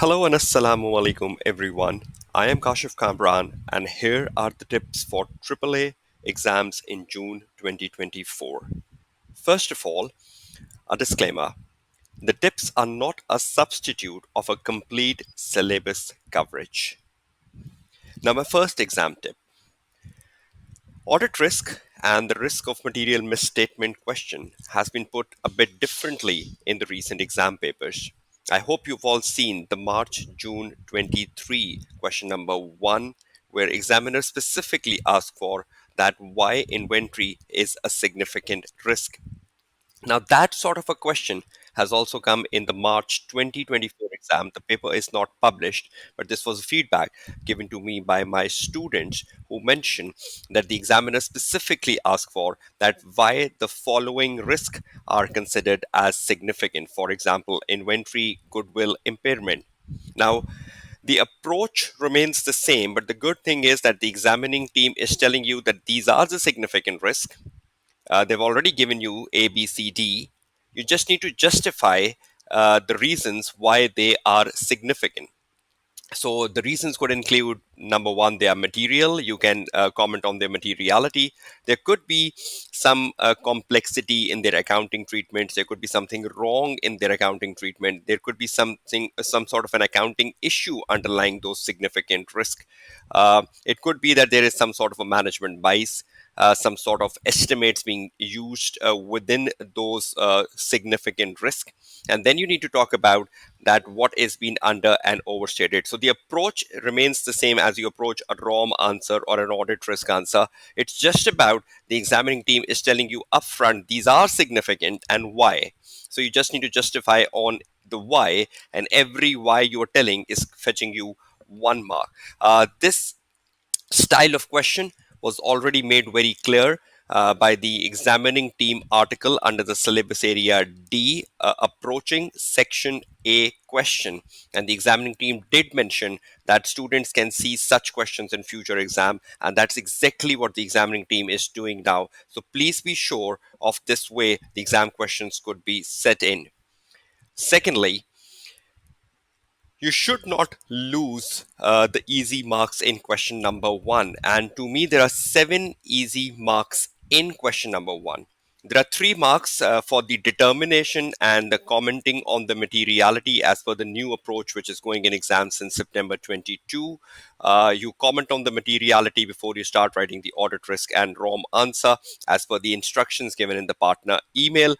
Hello and assalamu alaikum everyone. I am Kashif Kamran and here are the tips for AAA exams in June 2024. First of all, a disclaimer. The tips are not a substitute of a complete syllabus coverage. Now my first exam tip. Audit risk and the risk of material misstatement question has been put a bit differently in the recent exam papers. I hope you've all seen the March June 23 question number 1, where examiners specifically ask for that why inventory is a significant risk. Now, that sort of a question has also come in the March 2024 exam. The paper is not published, but this was feedback given to me by my students who mentioned that the examiner specifically asked for that why the following risk are considered as significant. For example, inventory, goodwill, impairment. Now, the approach remains the same, but the good thing is that the examining team is telling you that these are the significant risks. They've already given you A, B, C, D. You just need to justify the reasons why they are significant. So the reasons could include number one, they are material. You can comment on their materiality. There could be some complexity in their accounting treatments. There could be something wrong in their accounting treatment. There could be some sort of an accounting issue underlying those significant risk. It could be that there is some sort of a management bias. Some sort of estimates being used within those significant risk, and then you need to talk about that what is being under and overstated. So the approach remains the same as you approach a ROM answer or an audit risk answer. It's just about the examining team is telling you upfront these are significant and why. So you just need to justify on the why, and every why you are telling is fetching you 1 mark. This style of question was already made very clear by the examining team article under the syllabus area D, approaching section A question. And the examining team did mention that students can see such questions in future exam, and that's exactly what the examining team is doing now. So please be sure of this way the exam questions could be set in. Secondly, you should not lose the easy marks in question number 1. And to me, there are 7 easy marks in question number 1. There are 3 marks for the determination and the commenting on the materiality as per the new approach, which is going in exams in September 22. You comment on the materiality before you start writing the audit risk and ROM answer as per the instructions given in the partner email.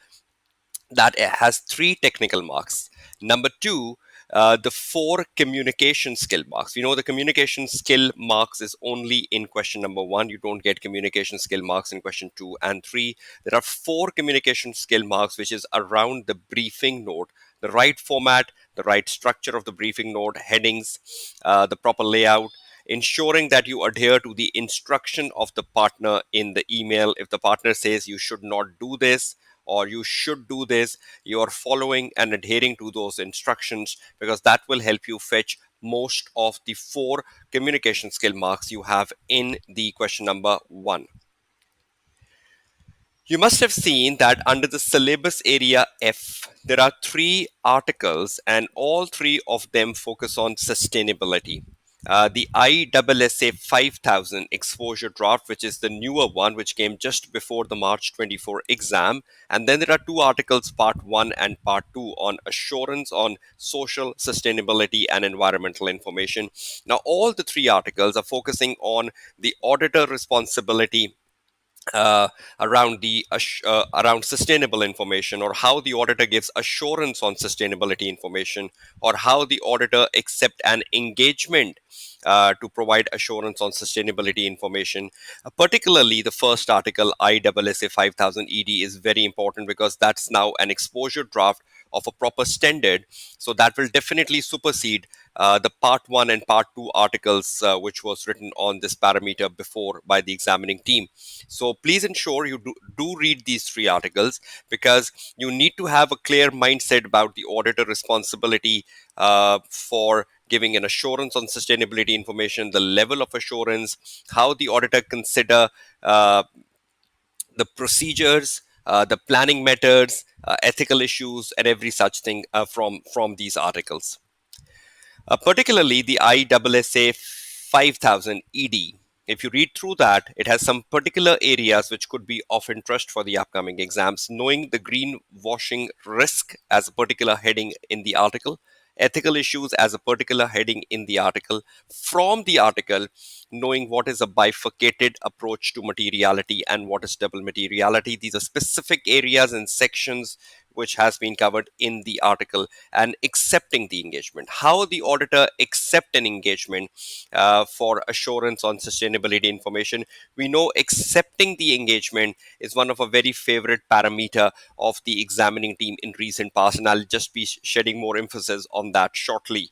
That has 3 technical marks. Number 2, the 4 communication skill marks. You know, the communication skill marks is only in question number 1. You don't get communication skill marks in question 2 and 3. There are 4 communication skill marks, which is around the briefing note, the right format, the right structure of the briefing note, headings, the proper layout, ensuring that you adhere to the instruction of the partner in the email. If the partner says you should not do this, or you should do this, you are following and adhering to those instructions, because that will help you fetch most of the 4 communication skill marks you have in the question number 1. You must have seen that under the syllabus area F, there are 3 articles, and all 3 of them focus on sustainability. The ISSA 5000 exposure draft, which is the newer one, which came just before the March 24 exam. And then there are 2 articles, part 1 and part 2, on assurance on social sustainability and environmental information. Now, all the 3 articles are focusing on the auditor responsibility uh, around sustainable information, or how the auditor gives assurance on sustainability information, or how the auditor accept an engagement to provide assurance on sustainability information. Particularly the first article, ISSA 5000 ED, is very important because that's now an exposure draft of a proper standard. So that will definitely supersede the part 1 and part 2 articles, which was written on this parameter before by the examining team. So please ensure you do read these 3 articles, because you need to have a clear mindset about the auditor responsibility for giving an assurance on sustainability information, the level of assurance, how the auditor consider the procedures, the planning methods, ethical issues, and every such thing from these articles. particularly the ISSA 5000 ED. If you read through that, it has some particular areas which could be of interest for the upcoming exams. Knowing the greenwashing risk as a particular heading in the article, ethical issues as a particular heading in the article. From the article, knowing what is a bifurcated approach to materiality and what is double materiality. These are specific areas and sections which has been covered in the article. And accepting the engagement, how the auditor accept an engagement for assurance on sustainability information. We know accepting the engagement is one of a very favorite parameter of the examining team in recent past, and I'll just be shedding more emphasis on that shortly.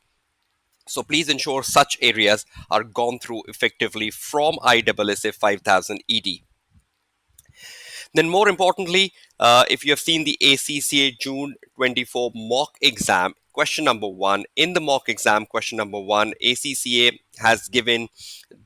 So please ensure such areas are gone through effectively from ISSA 5000 ED. Then, more importantly, if you have seen the ACCA June 24 mock exam, question number one, in the mock exam, question number one, ACCA has given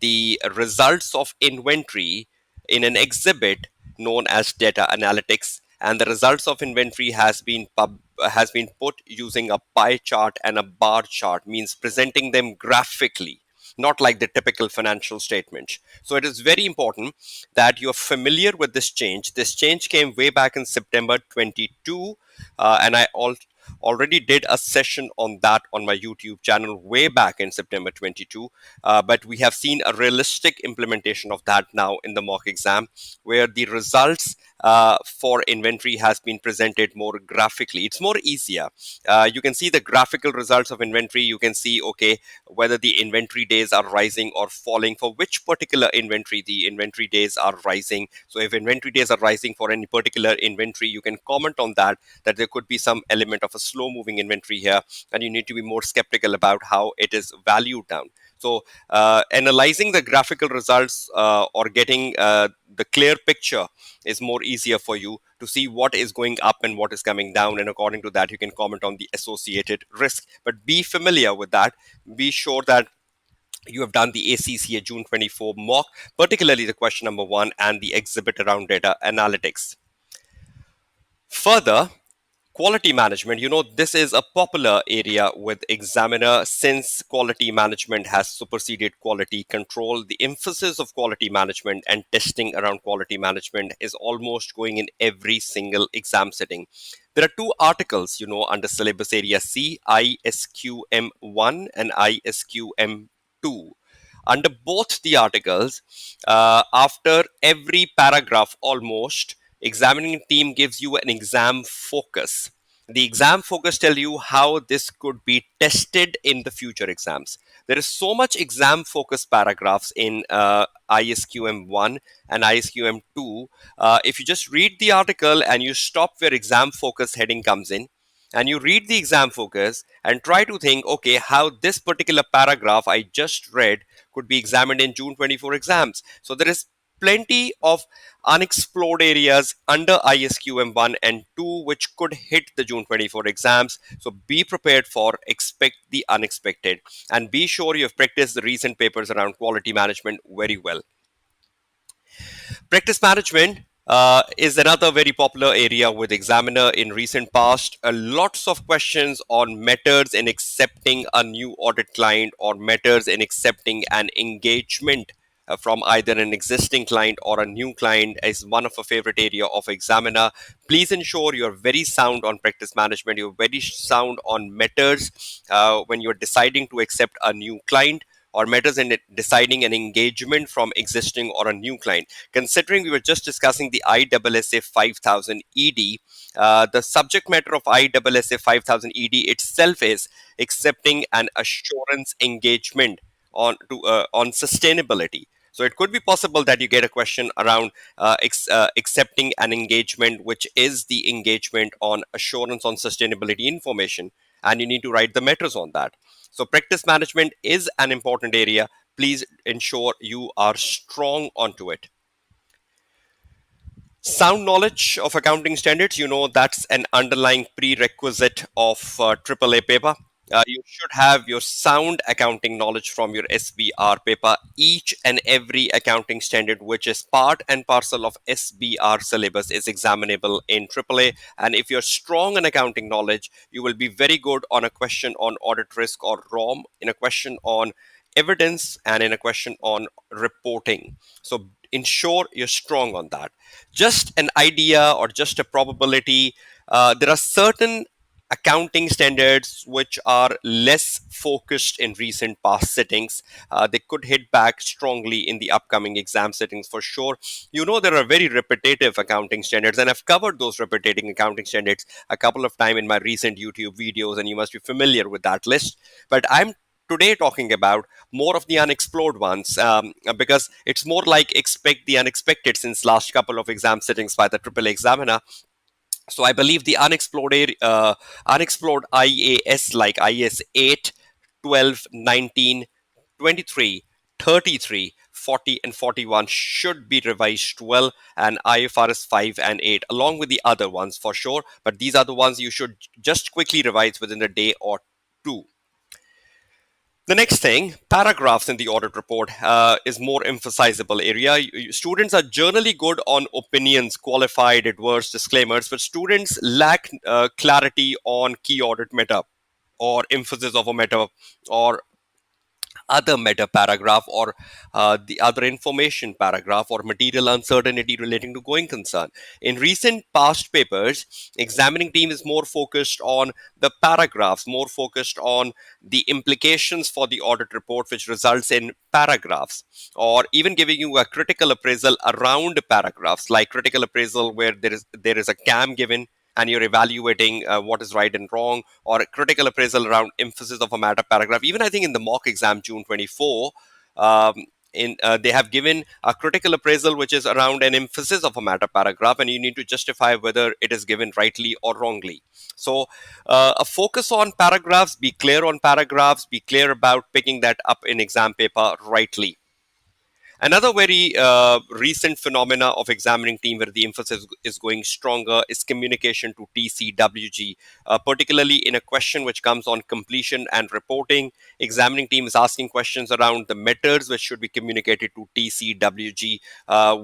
the results of inventory in an exhibit known as data analytics. And the results of inventory has been put using a pie chart and a bar chart, means presenting them graphically, not like the typical financial statement. So it is very important that you're familiar with this change. This change came way back in September 22, and already did a session on that on my YouTube channel way back in September 22. But we have seen a realistic implementation of that now in the mock exam, where the results for inventory has been presented more graphically. It's more easier. You can see the graphical results of inventory. You can see, okay, whether the inventory days are rising or falling, for which particular inventory the inventory days are rising. So if inventory days are rising for any particular inventory, you can comment on that there could be some element of a slow moving inventory here, and you need to be more skeptical about how it is valued down. So analyzing the graphical results or getting the clear picture is more easier for you to see what is going up and what is coming down, and according to that you can comment on the associated risk. But be familiar with that. Be sure that you have done the ACCA June 24 mock, particularly the question number one and the exhibit around data analytics. Further, quality management, this is a popular area with examiner. Since quality management has superseded quality control, the emphasis of quality management and testing around quality management is almost going in every single exam setting. There are two articles, under syllabus area C, ISQM1 and ISQM2. Under both the articles, after every paragraph almost, examining team gives you an exam focus. The exam focus tell you how this could be tested in the future exams. There is so much exam focus paragraphs in ISQM1 and ISQM2. If you just read the article and you stop where exam focus heading comes in, and you read the exam focus and try to think, okay, how this particular paragraph I just read could be examined in June 24 exams. So there is plenty of unexplored areas under ISQM 1 and 2 which could hit the June 24 exams. So be prepared for expect the unexpected, and be sure you have practiced the recent papers around quality management very well. Practice management is another very popular area with examiner in recent past. Lots of questions on methods in accepting a new audit client or methods in accepting an engagement from either an existing client or a new client is one of a favorite area of examiner. Please ensure you're very sound on practice management. You're very sound on methods when you're deciding to accept a new client, or matters in deciding an engagement from existing or a new client. Considering we were just discussing the ISSA 5000 ED, the subject matter of ISSA 5000 ED itself is accepting an assurance engagement on sustainability. So it could be possible that you get a question around accepting an engagement, which is the engagement on assurance on sustainability information, and you need to write the matters on that. So practice management is an important area. Please ensure you are strong onto it. Sound knowledge of accounting standards, that's an underlying prerequisite of AAA paper. You should have your sound accounting knowledge from your SBR paper. Each and every accounting standard, which is part and parcel of SBR syllabus, is examinable in AAA. And if you're strong in accounting knowledge, you will be very good on a question on audit risk or ROM, in a question on evidence, and in a question on reporting. So ensure you're strong on that. Just an idea or just a probability. There are certain accounting standards which are less focused in recent past sittings. They could hit back strongly in the upcoming exam sittings for sure. You know, there are very repetitive accounting standards, and I've covered those repetitive accounting standards a couple of times in my recent YouTube videos, and you must be familiar with that list. But I'm today talking about more of the unexplored ones, because it's more like expect the unexpected since last couple of exam sittings by the AAA examiner. So I believe the unexplored IAS like IAS 8, 12, 19, 23, 33, 40, and 41 should be revised well, and IFRS 5 and 8 along with the other ones for sure, but these are the ones you should just quickly revise within a day or two. The next thing, paragraphs in the audit report is more emphasizable area. Students are generally good on opinions, qualified, adverse, disclaimers, but students lack clarity on key audit meta or emphasis of a meta or other meta paragraph or the other information paragraph or material uncertainty relating to going concern. In recent past papers, examining team is more focused on the paragraphs, more focused on the implications for the audit report, which results in paragraphs, or even giving you a critical appraisal around paragraphs, like critical appraisal where there is a CAM given and you're evaluating what is right and wrong, or critical appraisal around emphasis of a matter paragraph. Even I think in the mock exam June 24, um, they have given a critical appraisal which is around an emphasis of a matter paragraph, and you need to justify whether it is given rightly or wrongly. So a focus on paragraphs, be clear on paragraphs, be clear about picking that up in exam paper rightly. Another very recent phenomena of examining team where the emphasis is going stronger is communication to TCWG, particularly in a question which comes on completion and reporting. Examining team is asking questions around the matters which should be communicated to TCWG,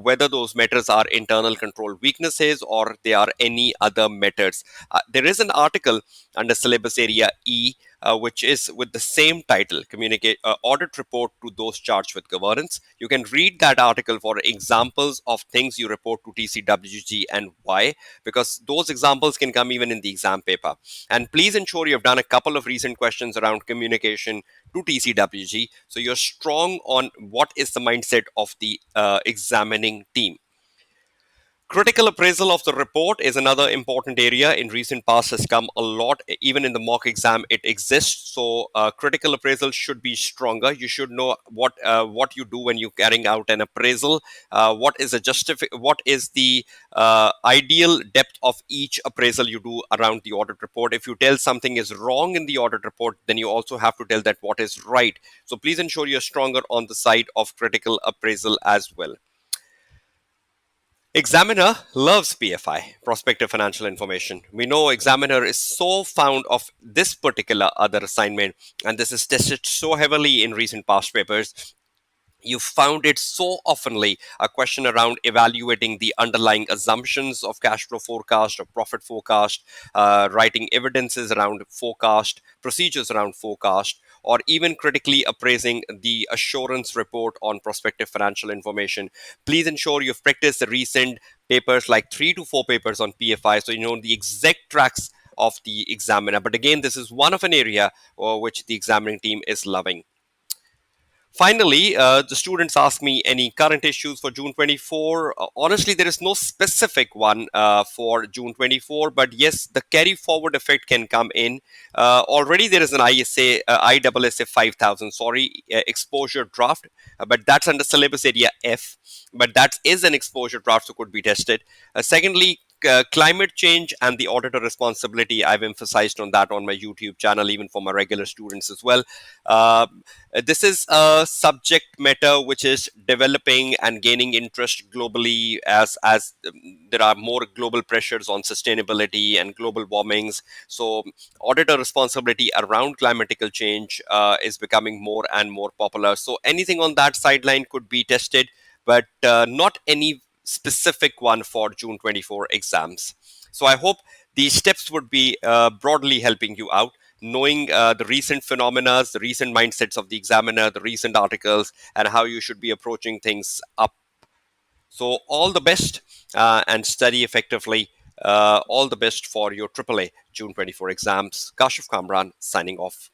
whether those matters are internal control weaknesses or they are any other matters. There is an article under syllabus area E, which is with the same title, communicate audit report to those charged with governance. You can read that article for examples of things you report to TCWG and why, because those examples can come even in the exam paper. And please ensure you have done a couple of recent questions around communication to TCWG, so you're strong on what is the mindset of the examining team. Critical appraisal of the report is another important area. In recent past has come a lot. Even in the mock exam, it exists. So critical appraisal should be stronger. You should know what you do when you're carrying out an appraisal. What is the ideal depth of each appraisal you do around the audit report. If you tell something is wrong in the audit report, then you also have to tell that what is right. So please ensure you're stronger on the side of critical appraisal as well. Examiner loves PFI, prospective financial information. We know examiner is so fond of this particular other assignment, and this is tested so heavily in recent past papers. You found it so oftenly a question around evaluating the underlying assumptions of cash flow forecast or profit forecast, writing evidences around forecast, procedures around forecast, or even critically appraising the assurance report on prospective financial information. Please ensure you've practiced the recent papers, like 3 to 4 papers on PFI, so you know the exact tracks of the examiner. But again, this is one of an area which the examining team is loving. Finally, the students ask me any current issues for June 24. Honestly, there is no specific one for June 24, but yes, the carry forward effect can come in. Already there is an ISSA 5000, exposure draft, but that's under syllabus area F, but that is an exposure draft, so could be tested. Secondly, climate change and the auditor responsibility, I've emphasized on that on my YouTube channel, even for my regular students as well. Uh, this is a subject matter which is developing and gaining interest globally as there are more global pressures on sustainability and global warmings. So auditor responsibility around climatical change is becoming more and more popular. So anything on that sideline could be tested, but not any specific one for June 24 exams. So I hope these steps would be broadly helping you out, knowing the recent phenomena, the recent mindsets of the examiner, the recent articles, and how you should be approaching things up. So all the best and study effectively. All the best for your AAA June 24 exams. Kashif Kamran signing off.